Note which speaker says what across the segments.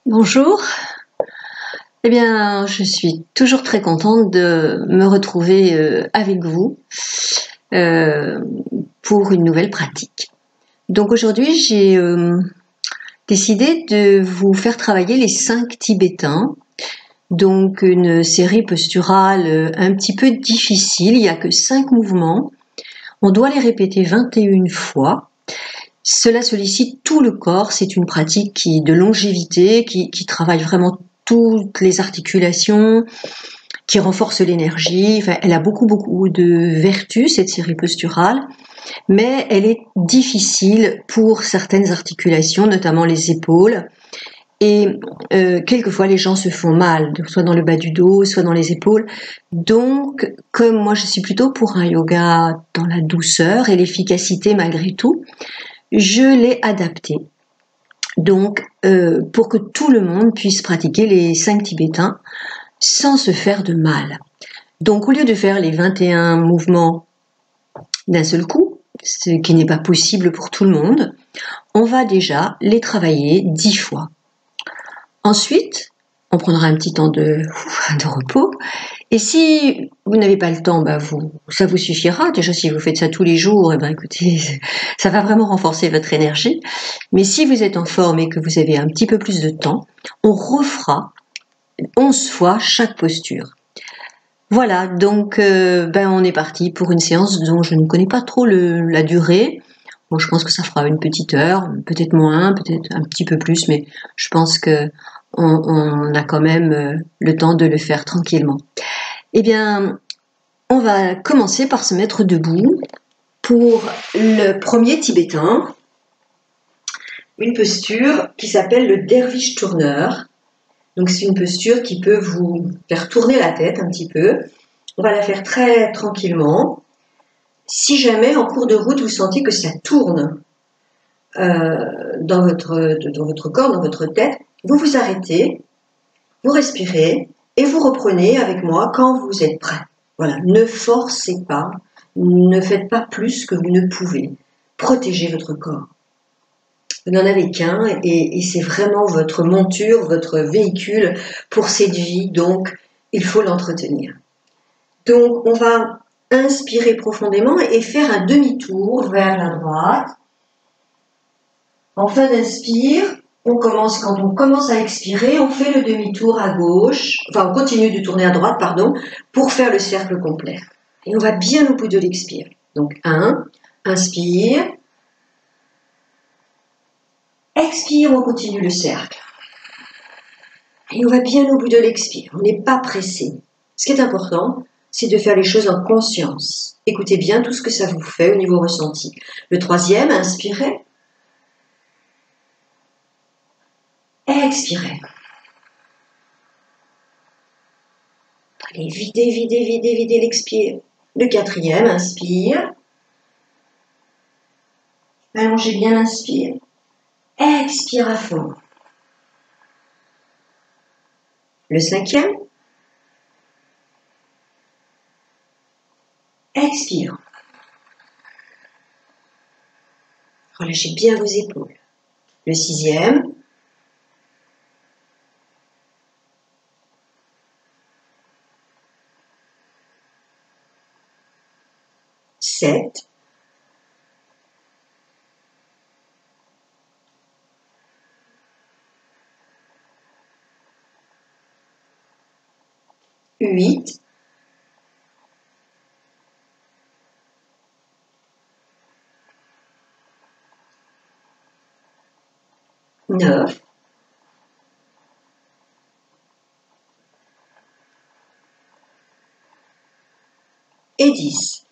Speaker 1: Bonjour, eh bien, je suis toujours très contente de me retrouver avec vous euh, pour une nouvelle pratique. Donc aujourd'hui, j'ai décidé de vous faire travailler les 5 Tibétains, donc une série posturale un petit peu difficile, il n'y a que 5 mouvements, on doit les répéter 21 fois. Cela sollicite tout le corps, c'est une pratique de longévité, qui travaille vraiment toutes les articulations, qui renforce l'énergie. Enfin, elle a beaucoup de vertus, cette série posturale, mais elle est difficile pour certaines articulations, notamment les épaules. Et quelquefois, les gens se font mal, soit dans le bas du dos, soit dans les épaules. Donc, comme moi, je suis plutôt pour un yoga dans la douceur et l'efficacité malgré tout, je l'ai adapté. Donc, pour que tout le monde puisse pratiquer les 5 Tibétains sans se faire de mal. Donc, au lieu de faire les 21 mouvements d'un seul coup, ce qui n'est pas possible pour tout le monde, on va déjà les travailler 10 fois. Ensuite, on prendra un petit temps de repos. Et si vous n'avez pas le temps, ça vous suffira. Déjà, si vous faites ça tous les jours, écoutez, ça va vraiment renforcer votre énergie. Mais si vous êtes en forme et que vous avez un petit peu plus de temps, on refera 11 fois chaque posture. Voilà, donc on est parti pour une séance dont je ne connais pas trop la durée. Bon, je pense que ça fera une petite heure, peut-être moins, peut-être un petit peu plus, mais je pense que on a quand même le temps de le faire tranquillement. Eh bien, on va commencer par se mettre debout pour le premier tibétain, une posture qui s'appelle le derviche tourneur. Donc c'est une posture qui peut vous faire tourner la tête un petit peu. On va la faire très tranquillement. Si jamais en cours de route vous sentez que ça tourne dans votre corps, dans votre tête, vous vous arrêtez, vous respirez et vous reprenez avec moi quand vous êtes prêt. Voilà, ne forcez pas, ne faites pas plus que vous ne pouvez. Protégez votre corps. Vous n'en avez qu'un et c'est vraiment votre monture, votre véhicule pour cette vie, donc il faut l'entretenir. Donc on va inspirer profondément et faire un demi-tour vers la droite. En fin d'inspire, quand on commence à expirer, on fait le demi-tour à gauche, on continue de tourner à droite, pour faire le cercle complet. Et on va bien au bout de l'expire. Donc 1, inspire, expire, on continue le cercle. Et on va bien au bout de l'expire, on n'est pas pressé. Ce qui est important, c'est de faire les choses en conscience. Écoutez bien tout ce que ça vous fait au niveau ressenti. Le troisième, inspirez. Expirez. Allez, videz l'expire. Le quatrième, inspire. Allongez bien l'inspire. Expire à fond. Le cinquième. Expire. Relâchez bien vos épaules. Le sixième. 7. 8. 9. Et 10.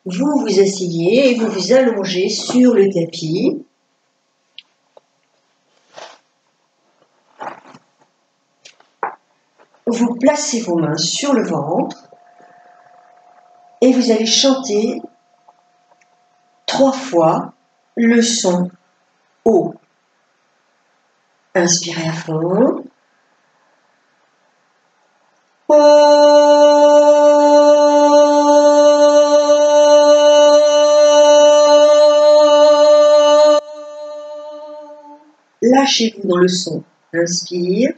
Speaker 1: Vous vous asseyez et vous vous allongez sur le tapis. Vous placez vos mains sur le ventre et vous allez chanter 3 fois le son O. Inspirez à fond. O. lâchez-vous dans le son. Inspire.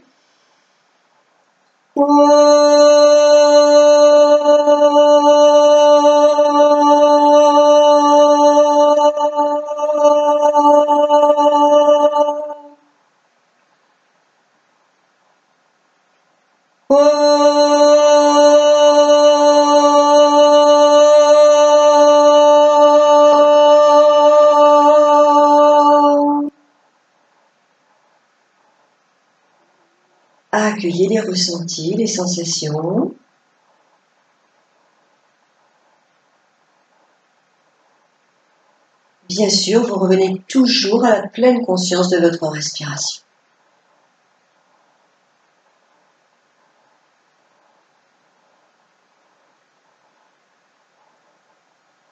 Speaker 1: Accueillez les ressentis, les sensations. Bien sûr, vous revenez toujours à la pleine conscience de votre respiration.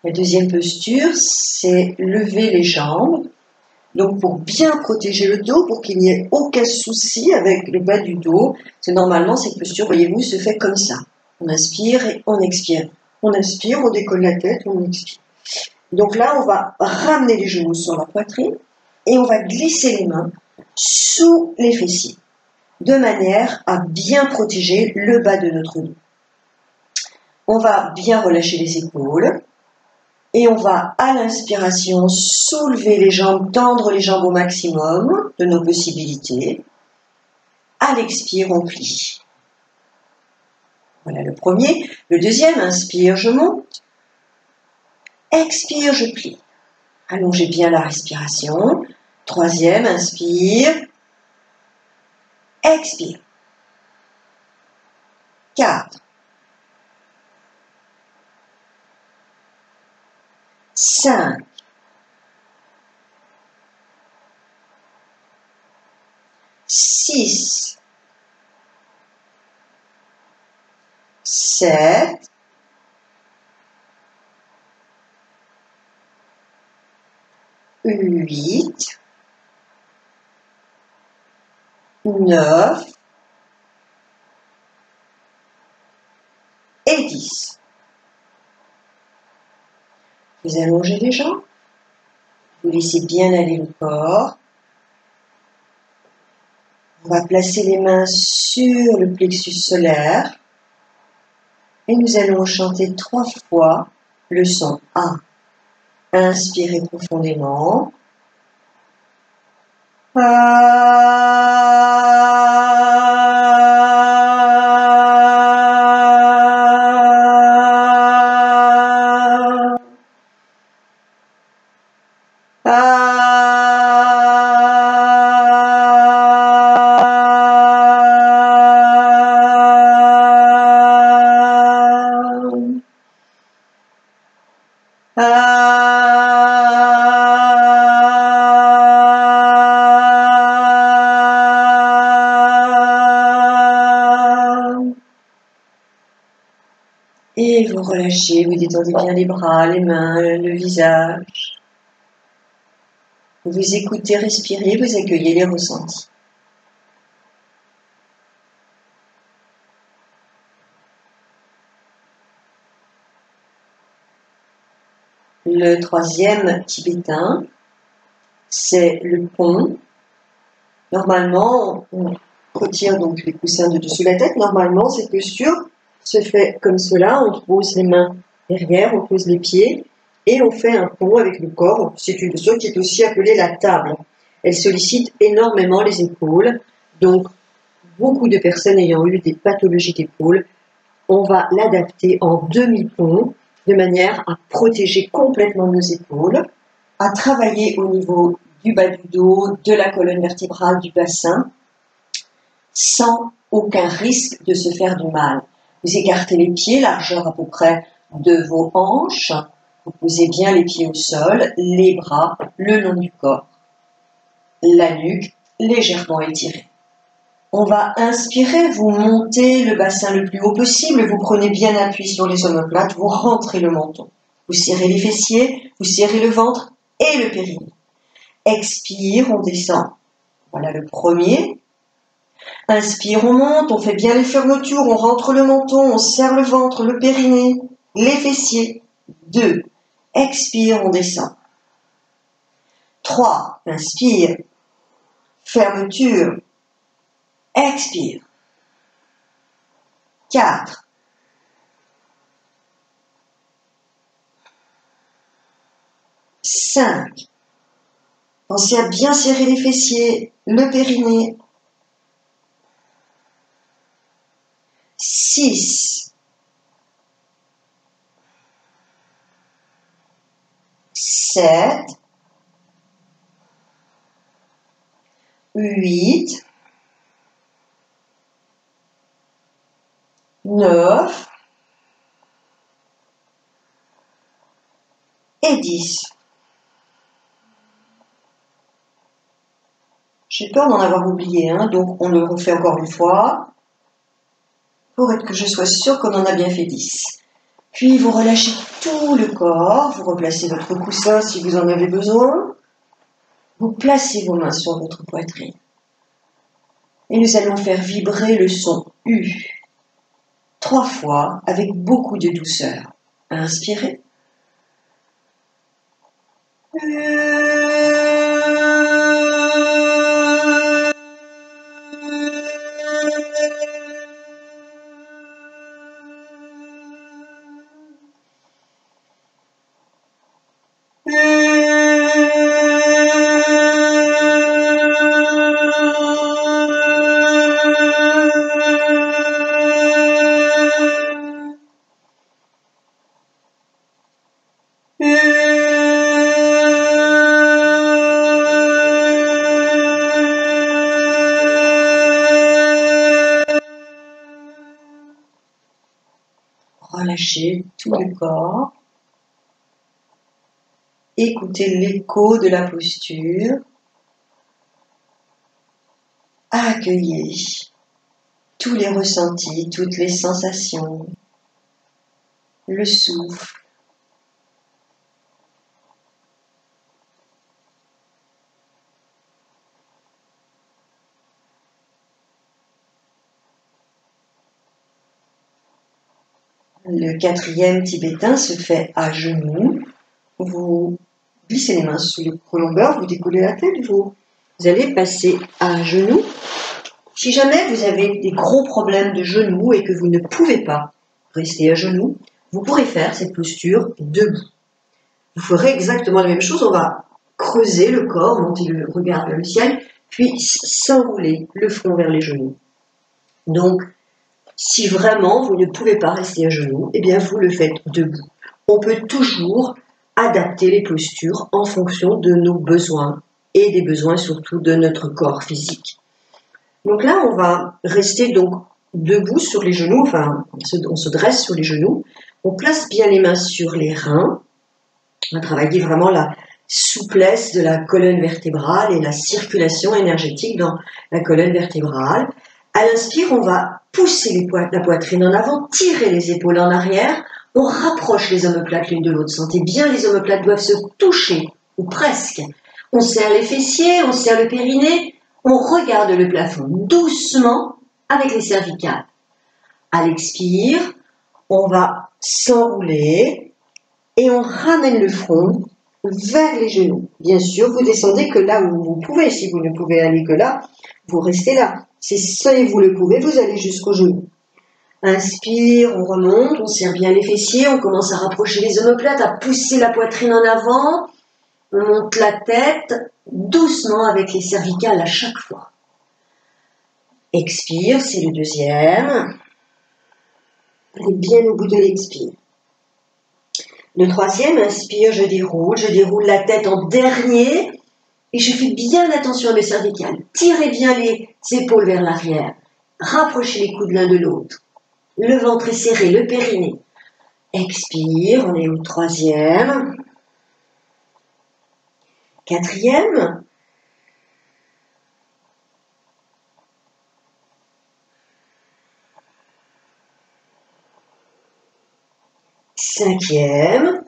Speaker 1: La deuxième posture, c'est lever les jambes. Donc pour bien protéger le dos, pour qu'il n'y ait aucun souci avec le bas du dos, c'est normalement cette posture, voyez-vous, se fait comme ça. On inspire et on expire. On inspire, on décolle la tête, on expire. Donc là, on va ramener les genoux sur la poitrine et on va glisser les mains sous les fessiers, de manière à bien protéger le bas de notre dos. On va bien relâcher les épaules. Et on va, à l'inspiration, soulever les jambes, tendre les jambes au maximum de nos possibilités. À l'expire, on plie. Voilà le premier. Le deuxième, inspire, je monte. Expire, je plie. Allongez bien la respiration. Troisième, inspire. Expire. 4. 5, 6, 7, 8, 9 et 10. Vous allongez les jambes, vous laissez bien aller le corps. On va placer les mains sur le plexus solaire et nous allons chanter 3 fois le son A. Inspirez profondément. Et vous relâchez, vous détendez bien les bras, les mains, le visage. Vous écoutez, respirez, vous accueillez les ressentis. Le troisième tibétain, c'est le pont. Normalement, on retire donc les coussins de dessus la tête. Normalement, cette posture se fait comme cela. On pose les mains derrière, on pose les pieds et on fait un pont avec le corps. C'est une posture qui est aussi appelée la table. Elle sollicite énormément les épaules. Donc, beaucoup de personnes ayant eu des pathologies d'épaules, on va l'adapter en demi-pont de manière à protéger complètement nos épaules, à travailler au niveau du bas du dos, de la colonne vertébrale, du bassin, sans aucun risque de se faire du mal. Vous écartez les pieds, largeur à peu près de vos hanches, vous posez bien les pieds au sol, les bras le long du corps, la nuque légèrement étirée. On va inspirer, vous montez le bassin le plus haut possible, vous prenez bien appui sur les omoplates, vous rentrez le menton. Vous serrez les fessiers, vous serrez le ventre et le périnée. Expire, on descend. Voilà le premier. Inspire, on monte, on fait bien les fermetures, on rentre le menton, on serre le ventre, le périnée, les fessiers. 2. Expire, on descend. 3. Inspire. Fermeture. Expire. 4. 5. Pensez à bien serrer les fessiers, le périnée. 6. 7. 8. 9. Et 10. J'ai peur d'en avoir oublié, hein, donc on le refait encore une fois, pour être que je sois sûre qu'on en a bien fait 10. Puis vous relâchez tout le corps, vous replacez votre coussin si vous en avez besoin, vous placez vos mains sur votre poitrine. Et nous allons faire vibrer le son U 3 fois avec beaucoup de douceur. Inspirez. Relâchez tout le corps. Écoutez l'écho de la posture. Accueillez tous les ressentis, toutes les sensations, le souffle. Le 4e tibétain se fait à genoux. Vous glissez les mains sous le colombeur, vous décollez la tête, vous allez passer à genoux. Si jamais vous avez des gros problèmes de genoux et que vous ne pouvez pas rester à genoux, vous pourrez faire cette posture debout. Vous ferez exactement la même chose, on va creuser le corps, monter le regard vers le ciel, puis s'enrouler le front vers les genoux. Donc, si vraiment vous ne pouvez pas rester à genoux, eh bien vous le faites debout. On peut toujours adapter les postures en fonction de nos besoins et des besoins surtout de notre corps physique. Donc là, on va rester donc debout sur les genoux, enfin on se dresse sur les genoux, on place bien les mains sur les reins, on va travailler vraiment la souplesse de la colonne vertébrale et la circulation énergétique dans la colonne vertébrale. À l'inspire, on va pousser la poitrine en avant, tirer les épaules en arrière, on rapproche les omoplates l'une de l'autre. Sentez bien, les omoplates doivent se toucher, ou presque. On serre les fessiers, on serre le périnée, on regarde le plafond doucement avec les cervicales. À l'expire, on va s'enrouler et on ramène le front vers les genoux. Bien sûr, vous descendez que là où vous pouvez. Si vous ne pouvez aller que là, vous restez là. Si vous le pouvez, vous allez jusqu'au genou. Inspire, on remonte, on serre bien les fessiers, on commence à rapprocher les omoplates, à pousser la poitrine en avant, on monte la tête doucement avec les cervicales à chaque fois. Expire, c'est le 2e. Allez bien au bout de l'expire. Le 3e, inspire, je déroule la tête en dernier et je fais bien attention à mes cervicales. Tirez bien les épaules vers l'arrière, rapprochez les coudes l'un de l'autre. Le ventre est serré, le périnée. Expire, on est au 3e. 4e. 5e.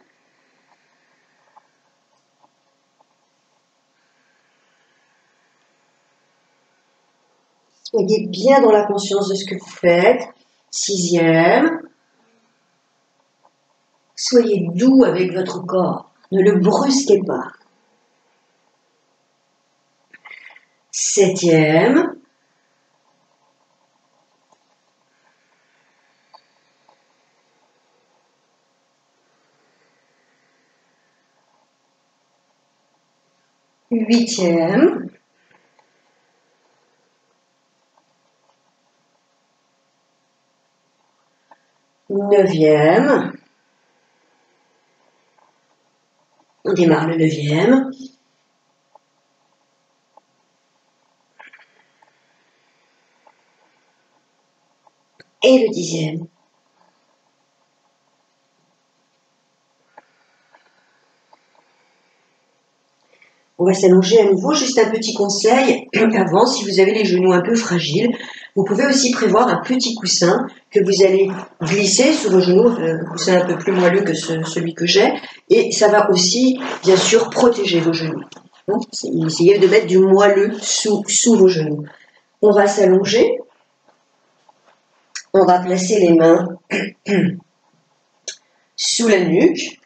Speaker 1: Soyez bien dans la conscience de ce que vous faites. 6e. Soyez doux avec votre corps. Ne le brusquez pas. septième, huitième, neuvième, on démarre le neuvième, et le dixième. On va s'allonger à nouveau. Juste un petit conseil avant, si vous avez les genoux un peu fragiles, vous pouvez aussi prévoir un petit coussin que vous allez glisser sur vos genoux, un coussin un peu plus moelleux que celui que j'ai, et ça va aussi, bien sûr, protéger vos genoux. Donc, essayez de mettre du moelleux sous vos genoux. On va s'allonger, on va placer les mains sous la nuque,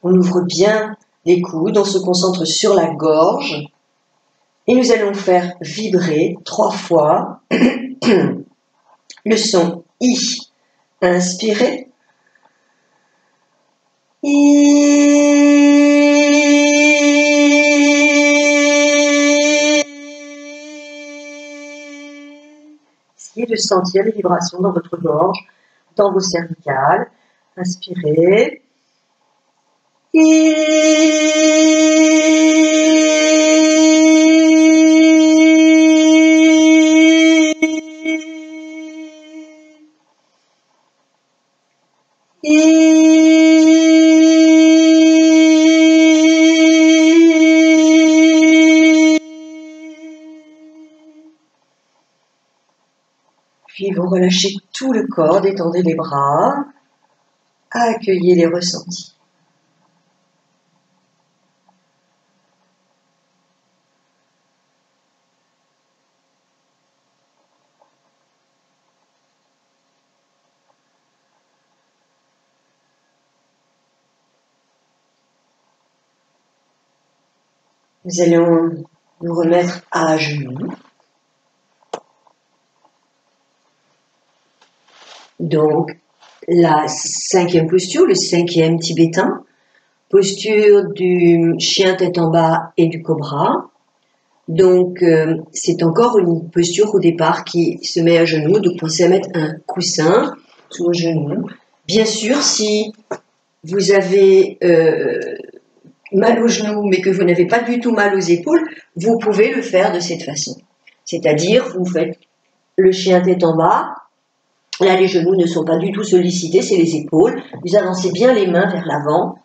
Speaker 1: on ouvre bien les coudes, on se concentre sur la gorge et nous allons faire vibrer 3 fois le son I. Inspirez. Essayez de sentir les vibrations dans votre gorge, dans vos cervicales. Inspirez. Puis vous relâchez tout le corps, détendez les bras, accueillez les ressentis. Nous allons nous remettre à genoux. Donc, la 5e posture, le 5e tibétain, posture du chien tête en bas et du cobra. Donc, c'est encore une posture au départ qui se met à genoux. Donc, pensez à mettre un coussin sous vos genoux. Bien sûr, si vous avez mal aux genoux, mais que vous n'avez pas du tout mal aux épaules, vous pouvez le faire de cette façon. C'est-à-dire, vous faites le chien tête en bas. Là, les genoux ne sont pas du tout sollicités, c'est les épaules. Vous avancez bien les mains vers l'avant.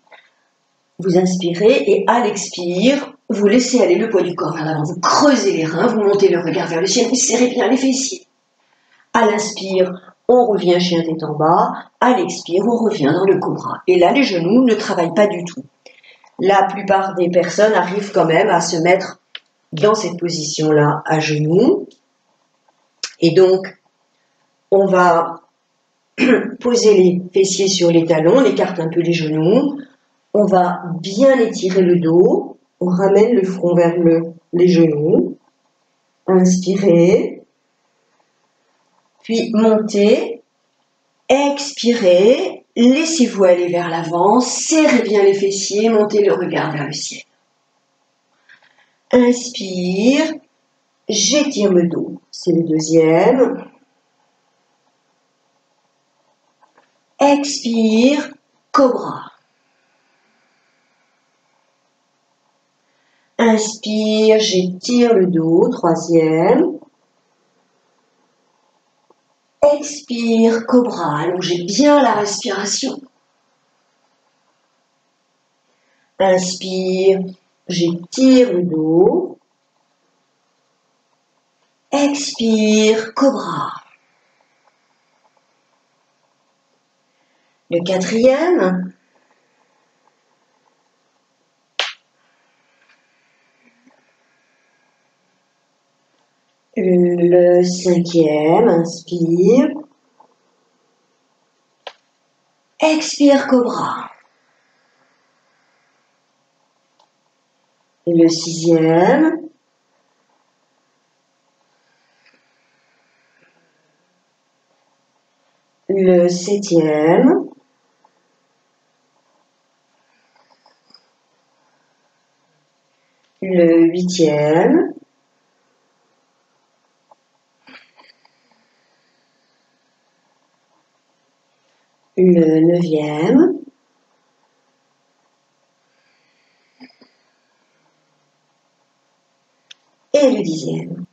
Speaker 1: Vous inspirez et à l'expire, vous laissez aller le poids du corps vers l'avant. Vous creusez les reins, vous montez le regard vers le ciel, vous serrez bien les fessiers. À l'inspire, on revient chien tête en bas. À l'expire, on revient dans le cobra. Et là, les genoux ne travaillent pas du tout. La plupart des personnes arrivent quand même à se mettre dans cette position-là à genoux. Et donc, on va poser les fessiers sur les talons, on écarte un peu les genoux, on va bien étirer le dos, on ramène le front vers les genoux, inspirez, puis montez, expirez, laissez-vous aller vers l'avant, serrez bien les fessiers, montez le regard vers le ciel. Inspire, j'étire le dos, c'est le deuxième. Expire, cobra. Inspire, j'étire le dos, troisième. Expire, cobra, allongez bien la respiration. Inspire, j'étire le dos. Expire, cobra. Le quatrième. Le cinquième, inspire. Expire, cobra. Le sixième. le 7e, le 8e, le 9e, et le 10e.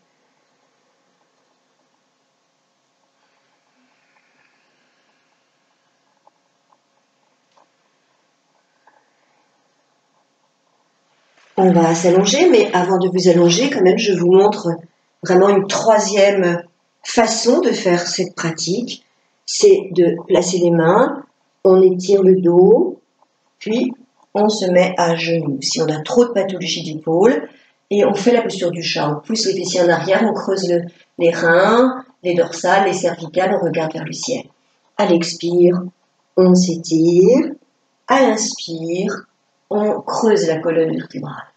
Speaker 1: On va s'allonger, mais avant de vous allonger, quand même, je vous montre vraiment une troisième façon de faire cette pratique. C'est de placer les mains, on étire le dos, puis on se met à genoux. Si on a trop de pathologie d'épaule, et on fait la posture du chat, on pousse les fessiers en arrière, on creuse les reins, les dorsales, les cervicales, on regarde vers le ciel. À l'expire, on s'étire. À l'inspire, on creuse la colonne vertébrale.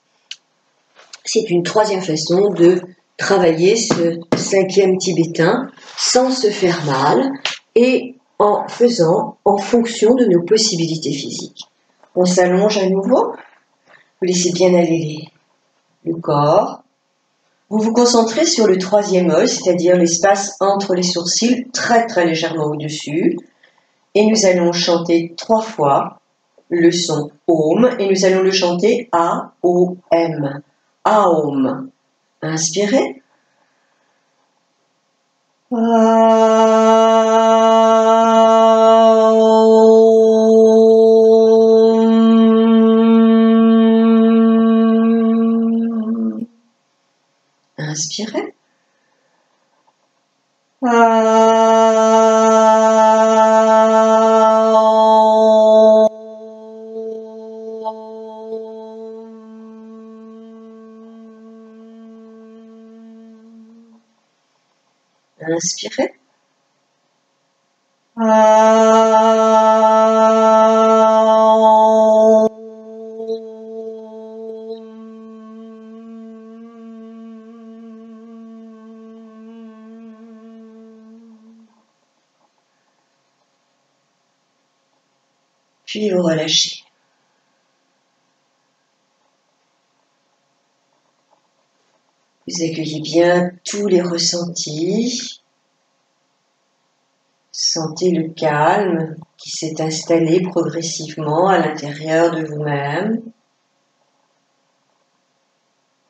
Speaker 1: C'est une troisième façon de travailler ce 5e tibétain sans se faire mal et en faisant en fonction de nos possibilités physiques. On s'allonge à nouveau, vous laissez bien aller le corps. Vous vous concentrez sur le 3e œil, c'est-à-dire l'espace entre les sourcils, très très légèrement au-dessus. Et nous allons chanter 3 fois le son Om, et nous allons le chanter A-O-M. Aum. Inspirez. Inspirez. Inspirez. Puis vous relâchez. Vous accueillez bien tous les ressentis. Sentez le calme qui s'est installé progressivement à l'intérieur de vous-même.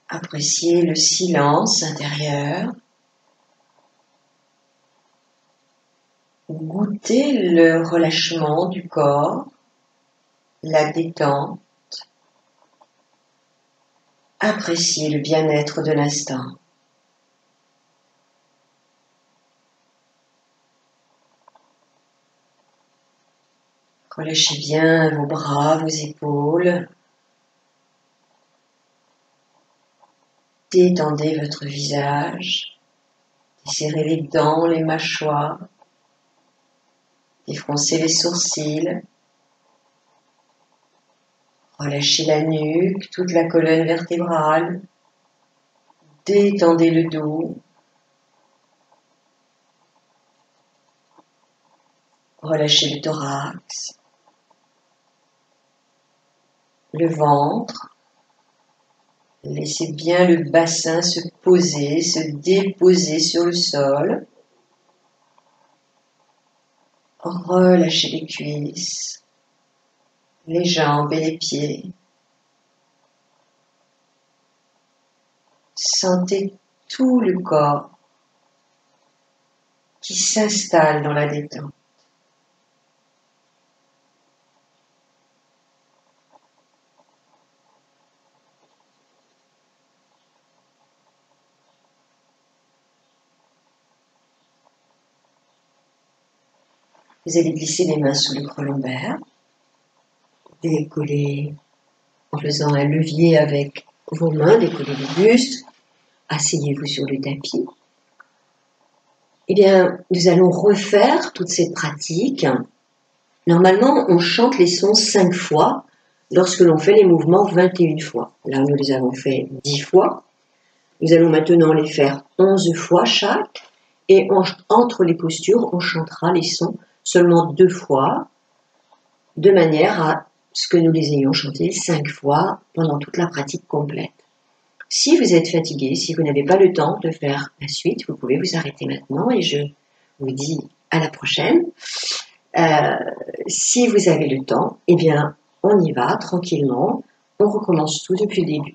Speaker 1: Appréciez le silence intérieur. Goûtez le relâchement du corps, la détente. Appréciez le bien-être de l'instant. Relâchez bien vos bras, vos épaules. Détendez votre visage. Desserrez les dents, les mâchoires. Défroncez les sourcils. Relâchez la nuque, toute la colonne vertébrale. Détendez le dos. Relâchez le thorax. Le ventre. Laissez bien le bassin se poser, se déposer sur le sol. Relâchez les cuisses, les jambes et les pieds. Sentez tout le corps qui s'installe dans la détente. Vous allez glisser les mains sous le creux lombaire, décoller en faisant un levier avec vos mains, décoller le buste, asseyez-vous sur le tapis. Eh bien, nous allons refaire toute cette pratique. Normalement, on chante les sons 5 fois lorsque l'on fait les mouvements 21 fois. Là, nous les avons fait 10 fois. Nous allons maintenant les faire 11 fois chaque. Et entre les postures, on chantera les sons seulement 2 fois, de manière à ce que nous les ayons chantés 5 fois pendant toute la pratique complète. Si vous êtes fatigué, si vous n'avez pas le temps de faire la suite, vous pouvez vous arrêter maintenant et je vous dis à la prochaine. Si vous avez le temps, eh bien, on y va tranquillement, on recommence tout depuis le début.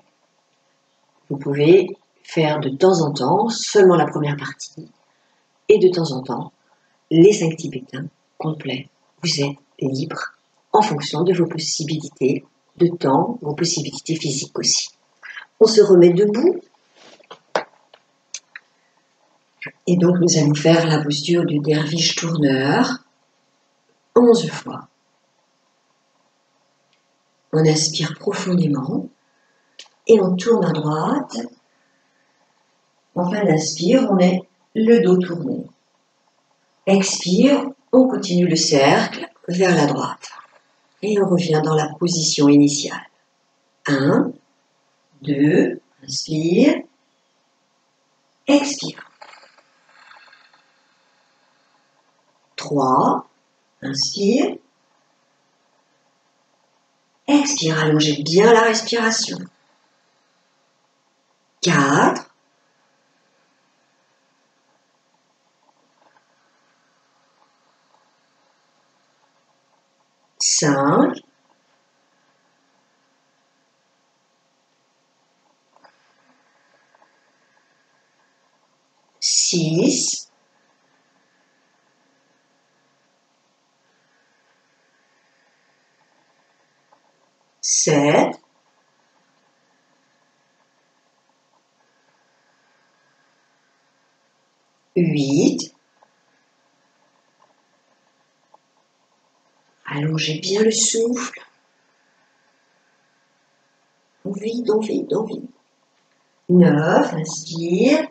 Speaker 1: Vous pouvez faire de temps en temps seulement la première partie et de temps en temps les 5 tibétains complets. Vous êtes libre en fonction de vos possibilités de temps, vos possibilités physiques aussi. On se remet debout et donc nous allons faire la posture du derviche tourneur 11 fois. On inspire profondément et on tourne à droite. En fin d'inspire, on met le dos tourné. Expire, on continue le cercle vers la droite. Et on revient dans la position initiale. 1, 2, inspire, expire. 3, inspire, expire, allongez bien la respiration. 4, 5, 6, 7, 8, allongez bien le souffle. On vide, on vide, on vide. 9, inspire,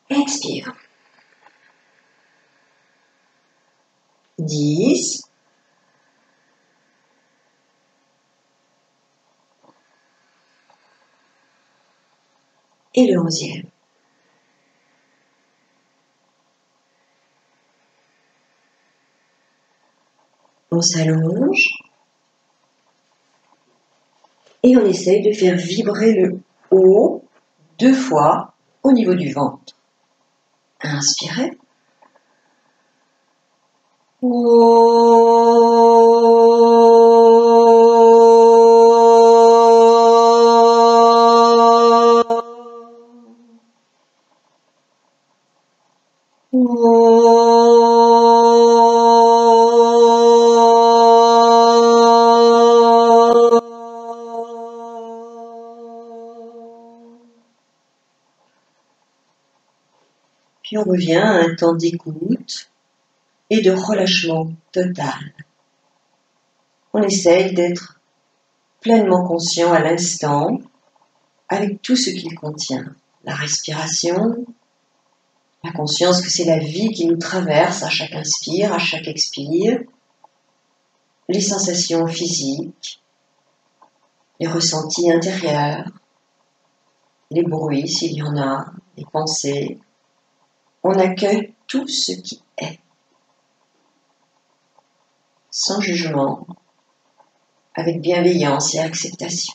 Speaker 1: expire. 10, et le 11e. On s'allonge et on essaye de faire vibrer le haut 2 fois au niveau du ventre. Inspirez. Puis on revient à un temps d'écoute et de relâchement total. On essaye d'être pleinement conscient à l'instant avec tout ce qu'il contient. La respiration, la conscience que c'est la vie qui nous traverse à chaque inspire, à chaque expire, les sensations physiques, les ressentis intérieurs, les bruits s'il y en a, les pensées. On accueille tout ce qui est, sans jugement, avec bienveillance et acceptation.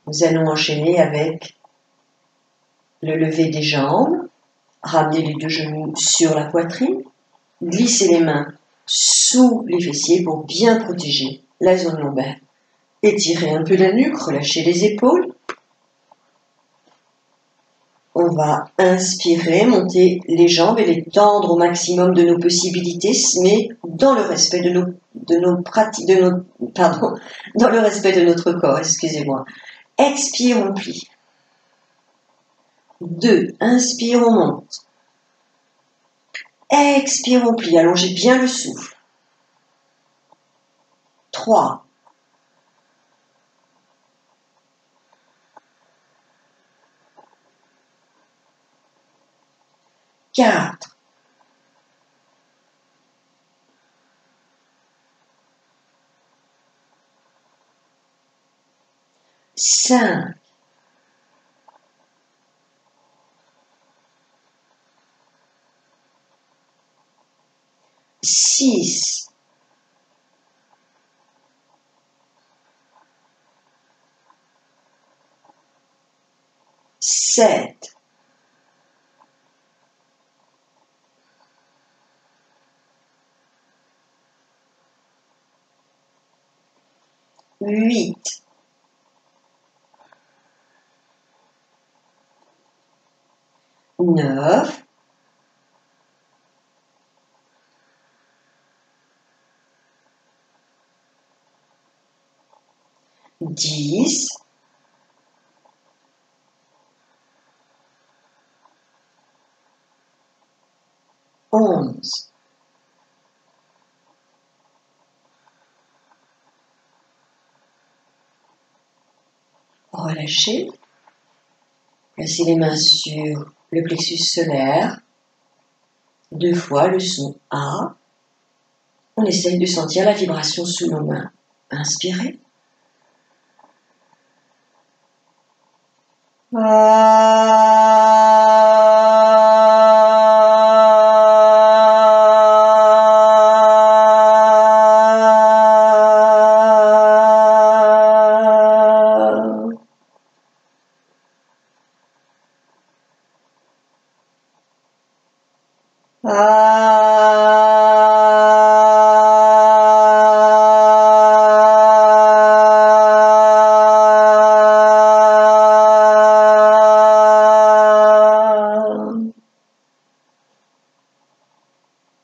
Speaker 1: Nous allons enchaîner avec le lever des jambes, ramener les 2 genoux sur la poitrine, glisser les mains sous les fessiers pour bien protéger la zone lombaire. Étirez un peu la nuque, relâchez les épaules. On va inspirer, monter les jambes et les tendre au maximum de nos possibilités, mais dans le respect dans le respect de notre corps, excusez-moi. Expire, on plie. 2, inspire, on monte. Expire, on plie, allongez bien le souffle. 3, 4, 5, 6, 7, 8, 9, 10, 11, relâchez. Placez les mains sur le plexus solaire. 2 fois le son A. On essaye de sentir la vibration sous nos mains. Inspirez.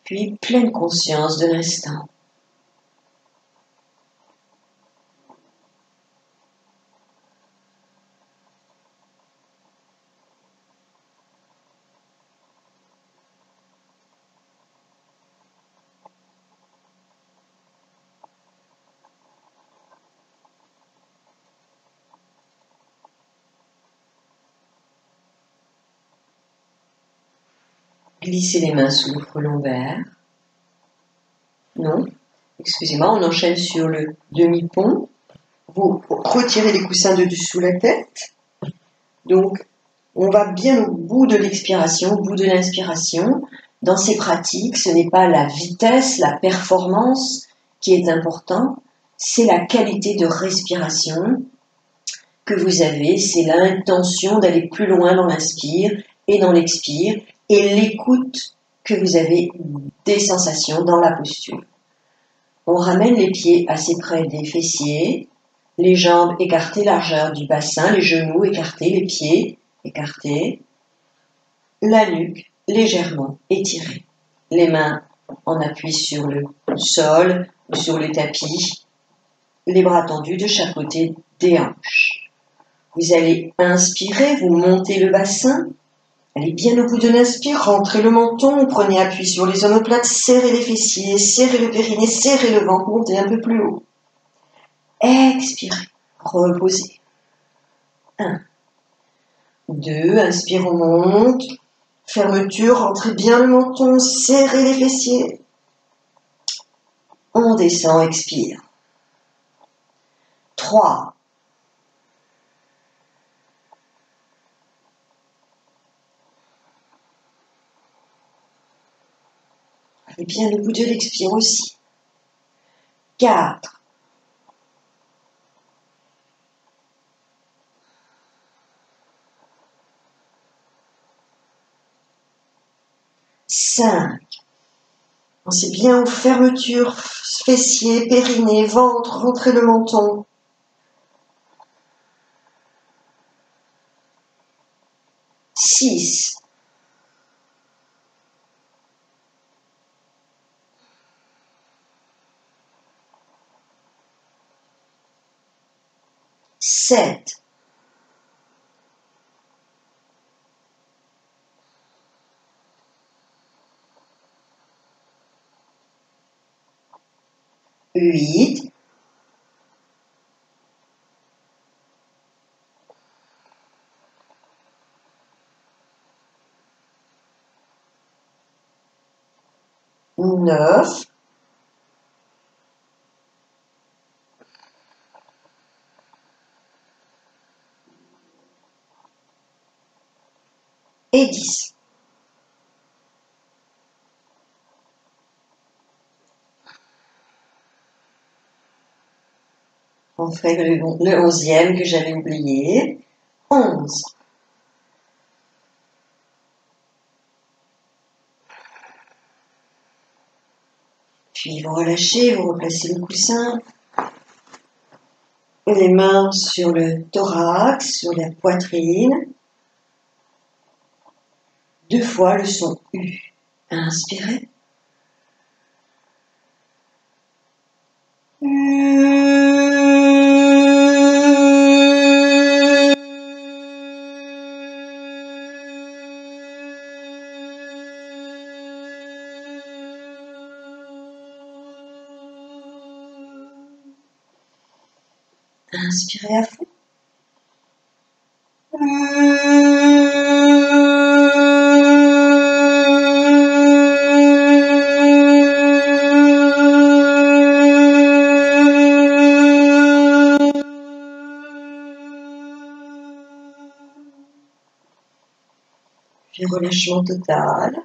Speaker 1: Puis pleine conscience de l'instant. Glissez les mains sous le front lombaire. Non, excusez-moi, on enchaîne sur le demi-pont. Vous retirez les coussins de dessous la tête. Donc, on va bien au bout de l'expiration, au bout de l'inspiration. Dans ces pratiques, ce n'est pas la vitesse, la performance qui est important, c'est la qualité de respiration que vous avez, c'est l'intention d'aller plus loin dans l'inspire et dans l'expire, et l'écoute que vous avez des sensations dans la posture. On ramène les pieds assez près des fessiers, les jambes écartées, largeur du bassin, les genoux écartés, les pieds écartés, la nuque légèrement étirée, les mains en appui sur le sol ou sur le tapis, les bras tendus de chaque côté des hanches. Vous allez inspirer, vous montez le bassin, allez bien au bout de l'inspire, rentrez le menton, prenez appui sur les omoplates, serrez les fessiers, serrez le périnée, serrez le ventre, montez un peu plus haut. Expirez, reposez. 1, 2, inspire, on monte. Fermeture, rentrez bien le menton, serrez les fessiers. On descend, expire. 3. Allez bien au bout de l'expire aussi. 4. 5. Pensez bien aux fermetures, fessiers, périnée, ventre, rentrez le menton. 6. 7. 8. 9. Et 10. On fait le 11e que j'avais oublié. 11. Puis vous relâchez, vous replacez le coussin. Les mains sur le thorax, sur la poitrine. 2 fois le son U. Inspirez. Inspirez à fond. Puis relâchement total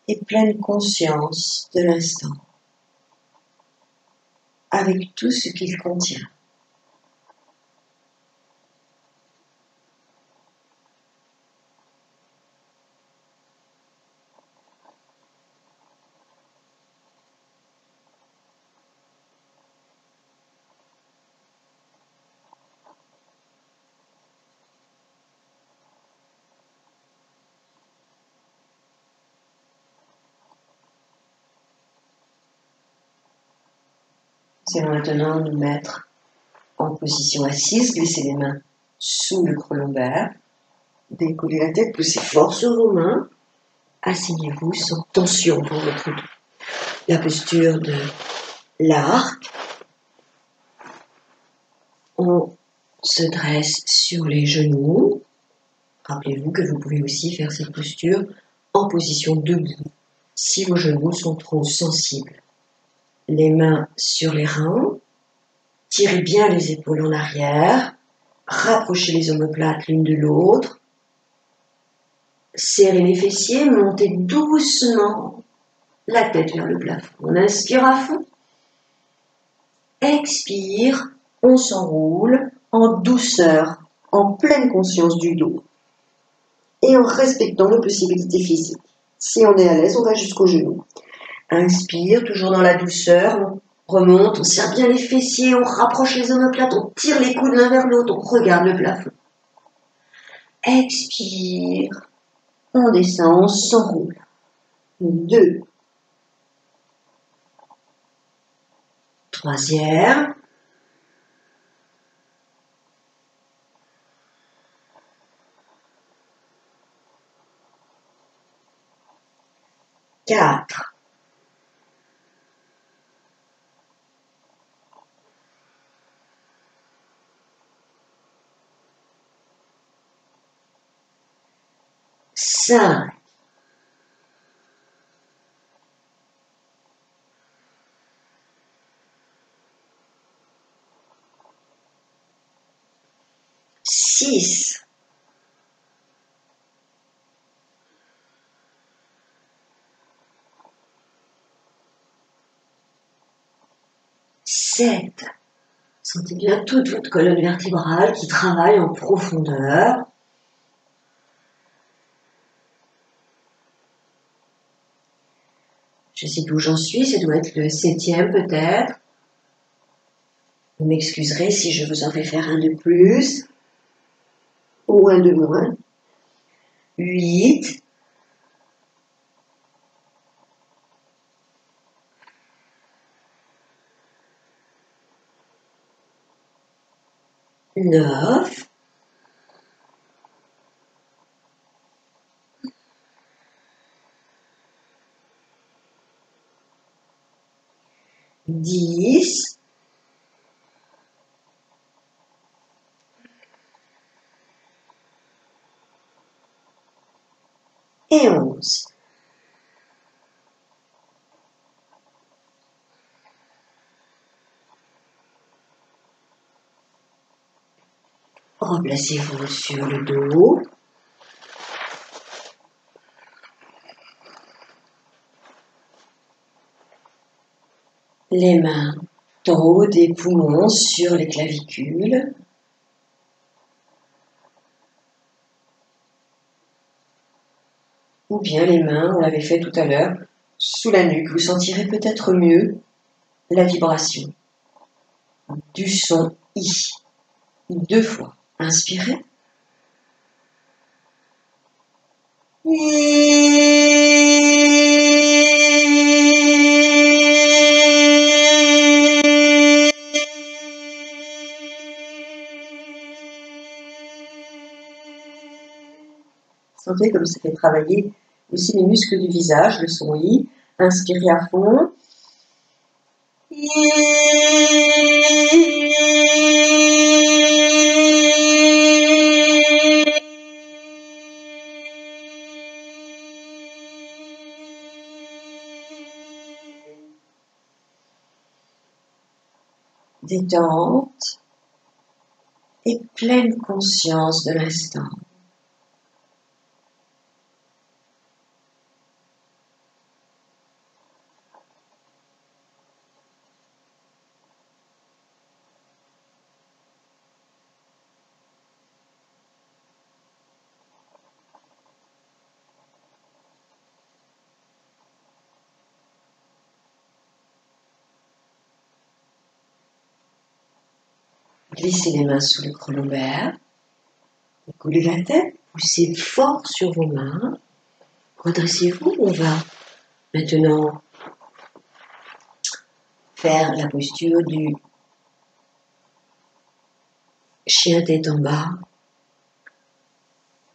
Speaker 1: et pleine conscience de l'instant, avec tout ce qu'il contient. Nous allons maintenant nous mettre en position assise, glisser les mains sous le creux lombaire, décoller la tête, poussez fort sur vos mains, asseyez-vous sans tension pour votre dos. La posture de l'arc, on se dresse sur les genoux. Rappelez-vous que vous pouvez aussi faire cette posture en position debout, si vos genoux sont trop sensibles. Les mains sur les reins, tirez bien les épaules en arrière, rapprochez les omoplates l'une de l'autre, serrez les fessiers, montez doucement la tête vers le plafond. On inspire à fond, expire, on s'enroule en douceur, en pleine conscience du dos et en respectant nos possibilités physiques. Si on est à l'aise, on va jusqu'aux genoux. Inspire, toujours dans la douceur, on remonte, on serre bien les fessiers, on rapproche les omoplates, on tire les coudes l'un vers l'autre, on regarde le plafond. Expire, on descend, on s'enroule. 2. 3e. 4. 5. 6. 7. Sentez bien toute votre colonne vertébrale qui travaille en profondeur. Je sais plus où j'en suis, ça doit être le 7e peut-être. Vous m'excuserez si je vous en fais faire un de plus ou un de moins. 8. 9. 10. Et 11. Replacez-vous sur le dos. Les mains dos, des poumons sur les clavicules. Ou bien les mains, on l'avait fait tout à l'heure, sous la nuque. Vous sentirez peut-être mieux la vibration du son I. 2 fois. Inspirez. Sentez comme ça fait travailler aussi les muscles du visage, le son I. Inspirez à fond. Détente et pleine conscience de l'instant. Glissez les mains sous le creux lombaire. Coulez la tête, poussez fort sur vos mains. Redressez-vous. On va maintenant faire la posture du chien tête en bas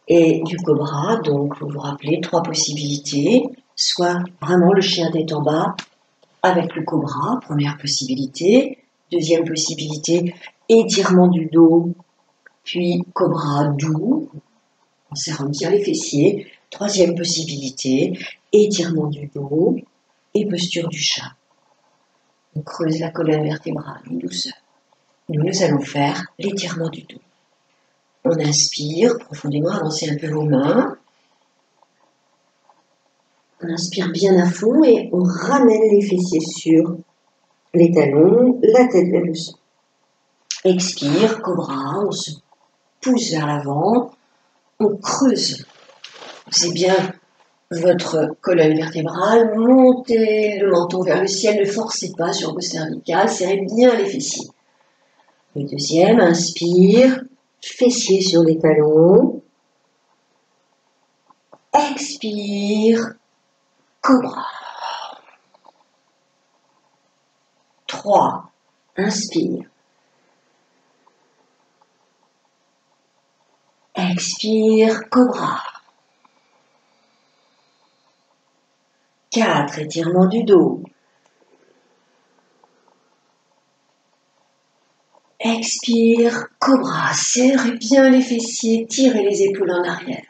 Speaker 1: et du cobra. Donc, vous vous rappelez, 3 possibilités. Soit vraiment le chien tête en bas avec le cobra, première possibilité. Deuxième possibilité, étirement du dos, puis cobra doux, on serre bien les fessiers. Troisième possibilité, étirement du dos et posture du chat. On creuse la colonne vertébrale en douceur. Nous allons faire l'étirement du dos. On inspire profondément, avancez un peu vos mains. On inspire bien à fond et on ramène les fessiers sur les talons, la tête vers le sol. Expire, cobra, on se pousse vers l'avant, on creuse. C'est bien votre colonne vertébrale, montez le menton vers le ciel, ne forcez pas sur vos cervicales, serrez bien les fessiers. Le deuxième, inspire, fessiers sur les talons. Expire, cobra. 3, inspire. Expire, cobra. 4, étirement du dos. Expire, cobra. Serrez bien les fessiers, tirez les épaules en arrière.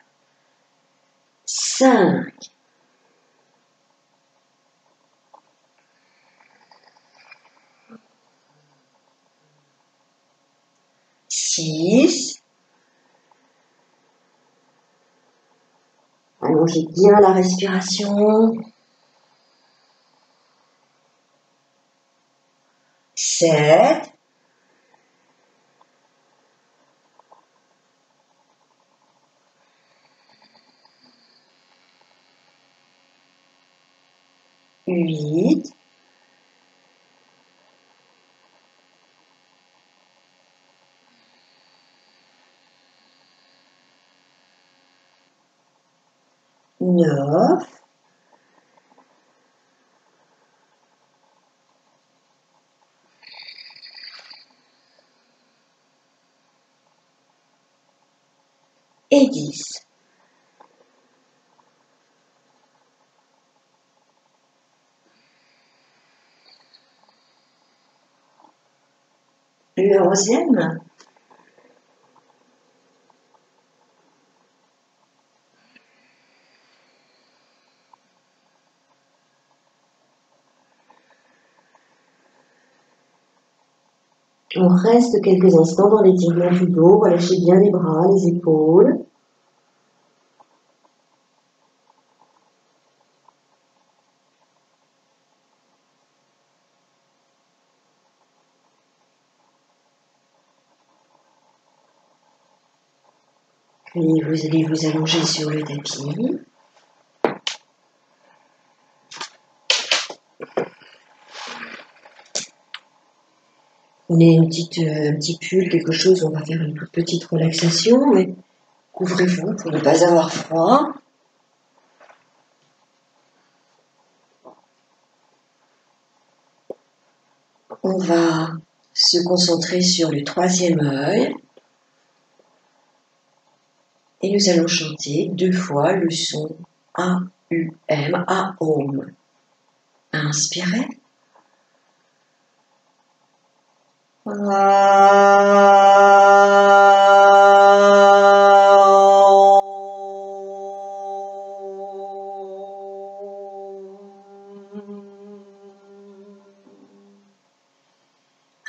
Speaker 1: 5. 6. Allongez bien la respiration. 7. 8. 9. 10. Le 11e. On reste quelques instants dans l'étirement du dos, relâchez bien les bras, les épaules. Puis vous allez vous allonger sur le tapis. Prenez un petit pull, quelque chose, on va faire une toute petite relaxation, mais couvrez-vous pour ne pas avoir froid. On va se concentrer sur le troisième œil et nous allons chanter 2 fois le son A-U-M, A-O-M. Inspirez.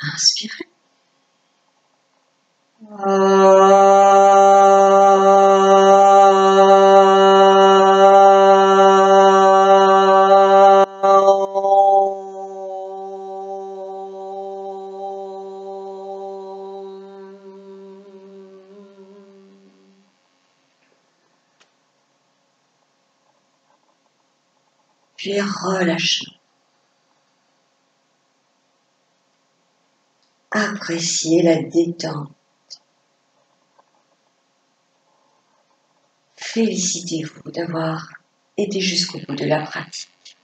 Speaker 1: Inspirez. Puis relâchez. Appréciez la détente. Félicitez-vous d'avoir été jusqu'au bout de la pratique.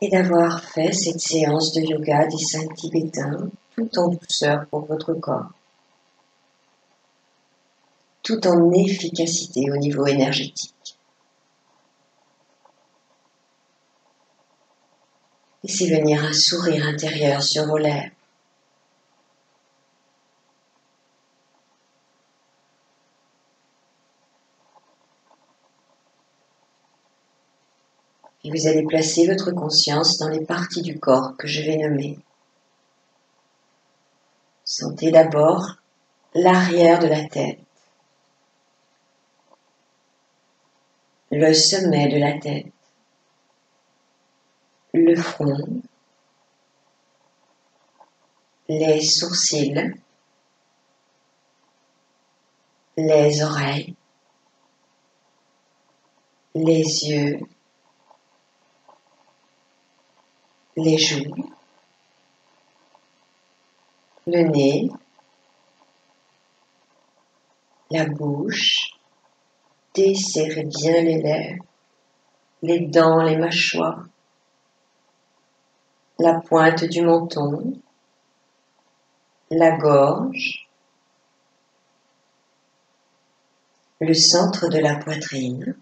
Speaker 1: Et d'avoir fait cette séance de yoga des 5 tibétains tout en douceur pour votre corps, tout en efficacité au niveau énergétique. Laissez venir un sourire intérieur sur vos lèvres. Et vous allez placer votre conscience dans les parties du corps que je vais nommer. Sentez d'abord l'arrière de la tête, le sommet de la tête, le front, les sourcils, les oreilles, les yeux, les joues, le nez, la bouche, desserrez bien les lèvres, les dents, les mâchoires, la pointe du menton, la gorge, le centre de la poitrine,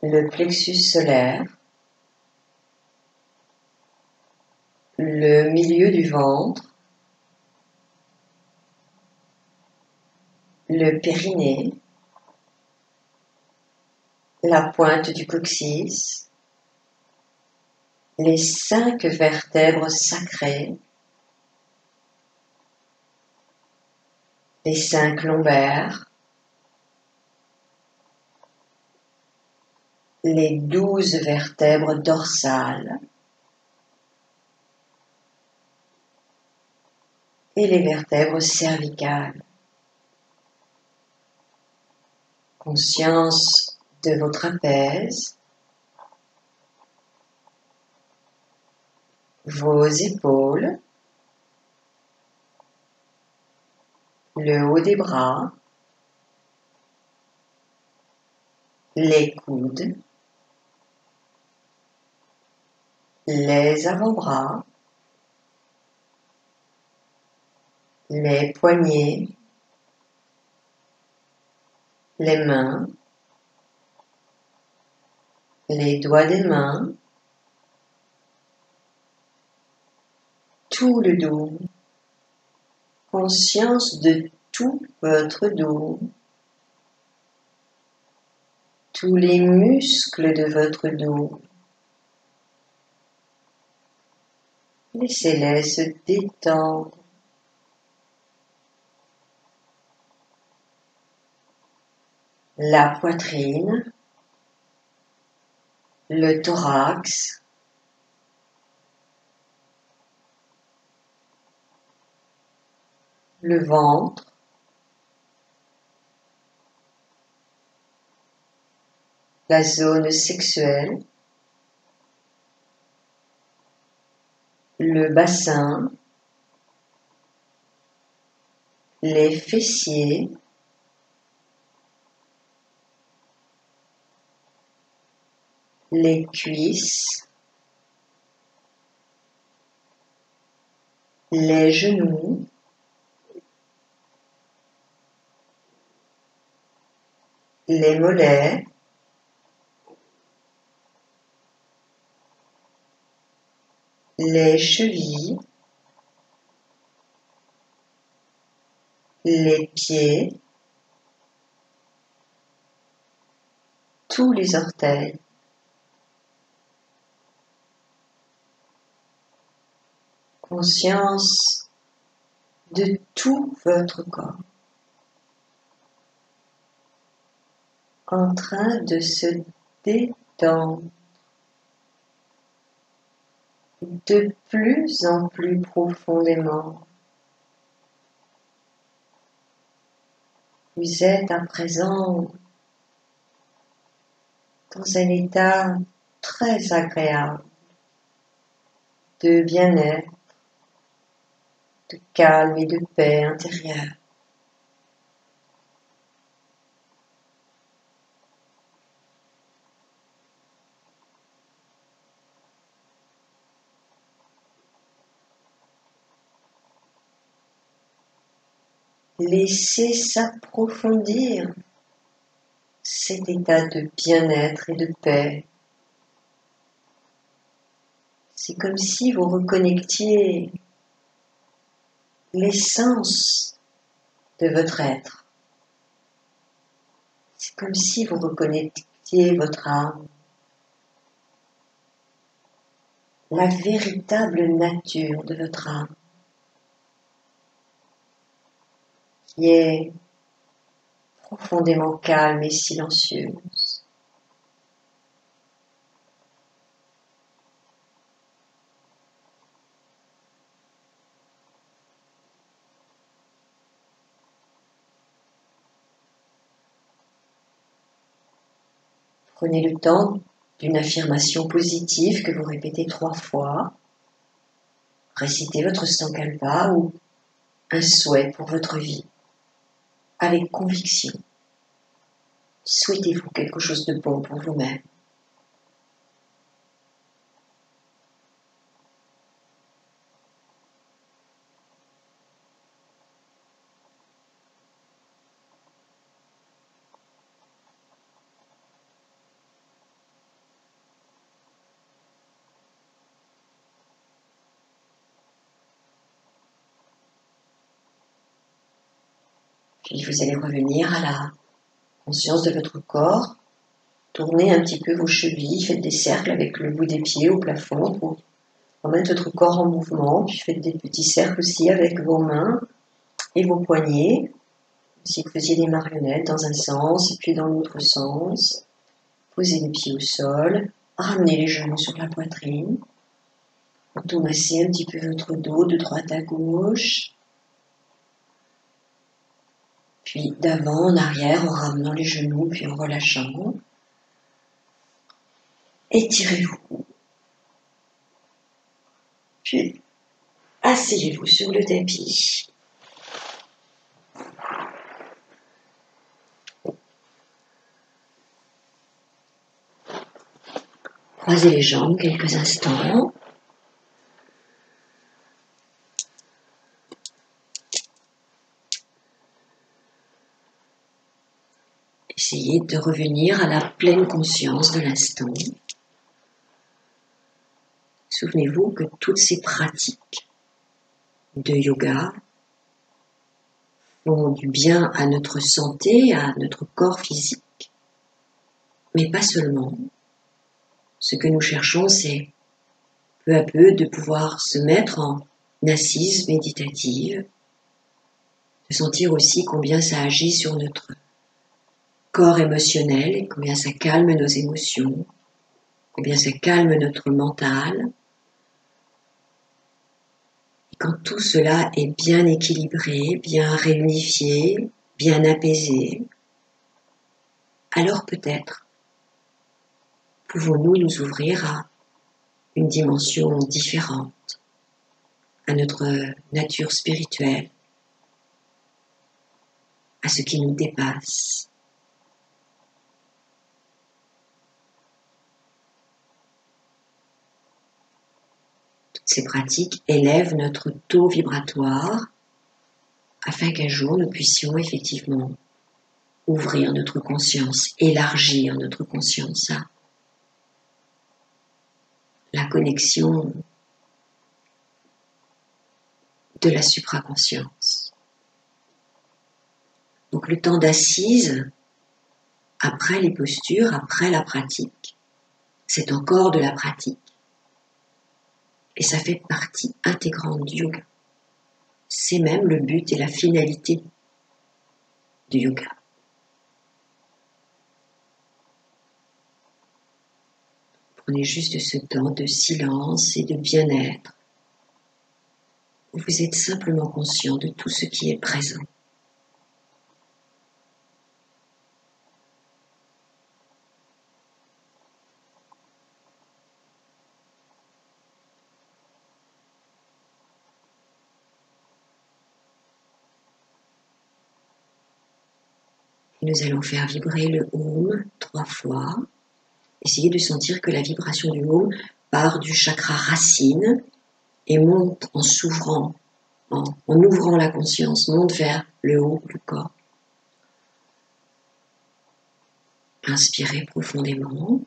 Speaker 1: le plexus solaire, le milieu du ventre, le périnée, la pointe du coccyx, les 5 vertèbres sacrées, les 5 lombaires, les 12 vertèbres dorsales et les vertèbres cervicales. Conscience de vos trapèzes, vos épaules, le haut des bras, les coudes, les avant-bras, les poignets, les mains, les doigts des mains, tout le dos, conscience de tout votre dos, tous les muscles de votre dos. Laissez-les se détendre. La poitrine, le thorax, le ventre, la zone sexuelle, le bassin, les fessiers, les cuisses, les genoux, les mollets, les chevilles, les pieds, tous les orteils. Conscience de tout votre corps en train de se détendre de plus en plus profondément. Vous êtes à présent dans un état très agréable de bien-être, de calme et de paix intérieure. Laissez s'approfondir cet état de bien-être et de paix. C'est comme si vous reconnectiez l'essence de votre être. C'est comme si vous reconnectiez votre âme, la véritable nature de votre âme, qui est profondément calme et silencieuse. Prenez le temps d'une affirmation positive que vous répétez 3 fois. Récitez votre sankalpa ou un souhait pour votre vie, avec conviction. Souhaitez-vous quelque chose de bon pour vous-même. Puis vous allez revenir à la conscience de votre corps. Tournez un petit peu vos chevilles, faites des cercles avec le bout des pieds au plafond pour remettre votre corps en mouvement. Puis faites des petits cercles aussi avec vos mains et vos poignets. Si vous faisiez des marionnettes dans un sens et puis dans l'autre sens. Posez les pieds au sol, ramenez les genoux sur la poitrine. Automassez un petit peu votre dos de droite à gauche. Puis d'avant en arrière en ramenant les genoux puis en relâchant. Étirez-vous. Puis asseyez-vous sur le tapis. Croisez les jambes quelques instants. Essayez de revenir à la pleine conscience de l'instant. Souvenez-vous que toutes ces pratiques de yoga font du bien à notre santé, à notre corps physique, mais pas seulement. Ce que nous cherchons, c'est peu à peu de pouvoir se mettre en assise méditative, de sentir aussi combien ça agit sur notre corps émotionnel, et combien ça calme nos émotions, combien ça calme notre mental, et Quand tout cela est bien équilibré, bien réunifié, bien apaisé, alors peut-être pouvons-nous nous ouvrir à une dimension différente, à notre nature spirituelle, à ce qui nous dépasse. Toutes ces pratiques élèvent notre taux vibratoire afin qu'un jour nous puissions effectivement ouvrir notre conscience, élargir notre conscience à la connexion de la supraconscience. Donc le temps d'assise, après les postures, après la pratique, c'est encore de la pratique. Et ça fait partie intégrante du yoga. C'est même le but et la finalité du yoga. Prenez juste ce temps de silence et de bien-être, où vous êtes simplement conscient de tout ce qui est présent. Et nous allons faire vibrer le Om 3 fois. Essayez de sentir que la vibration du Om part du chakra racine et monte en s'ouvrant, en ouvrant la conscience, monte vers le haut du corps. Inspirez profondément.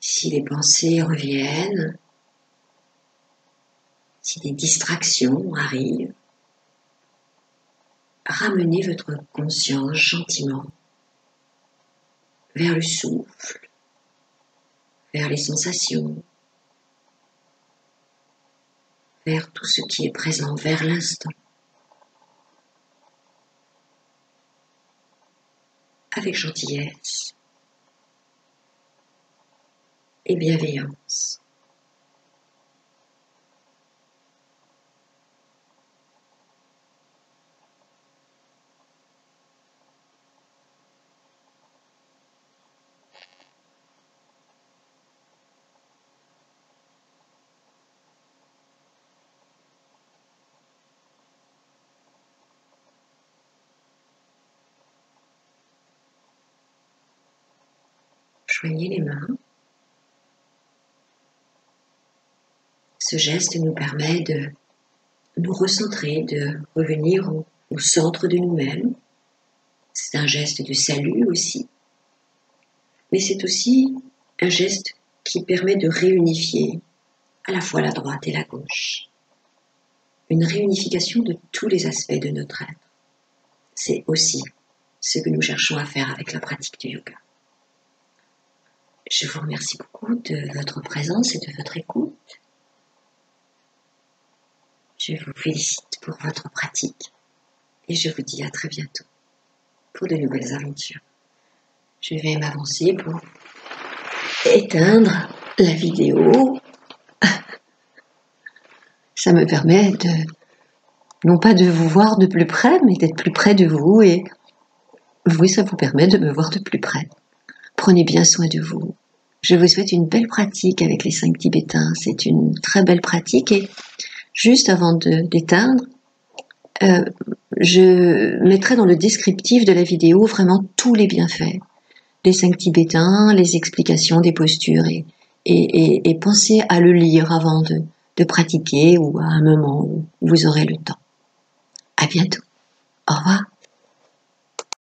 Speaker 1: Si les pensées reviennent, si des distractions arrivent, ramenez votre conscience gentiment vers le souffle, vers les sensations, vers tout ce qui est présent, vers l'instant, avec gentillesse et bienveillance. Joignez les mains. Ce geste nous permet de nous recentrer, de revenir au centre de nous-mêmes. C'est un geste de salut aussi, mais c'est aussi un geste qui permet de réunifier à la fois la droite et la gauche. Une réunification de tous les aspects de notre être. C'est aussi ce que nous cherchons à faire avec la pratique du yoga. Je vous remercie beaucoup de votre présence et de votre écoute. Je vous félicite pour votre pratique et je vous dis à très bientôt pour de nouvelles aventures. Je vais m'avancer pour éteindre la vidéo. Ça me permet non pas de vous voir de plus près, mais d'être plus près de vous, et oui, ça vous permet de me voir de plus près. Prenez bien soin de vous. Je vous souhaite une belle pratique avec les 5 Tibétains. C'est une très belle pratique, et juste avant d'éteindre, je mettrai dans le descriptif de la vidéo vraiment tous les bienfaits. Les 5 Tibétains, les explications des postures, et pensez à le lire avant de pratiquer ou à un moment où vous aurez le temps. À bientôt. Au revoir.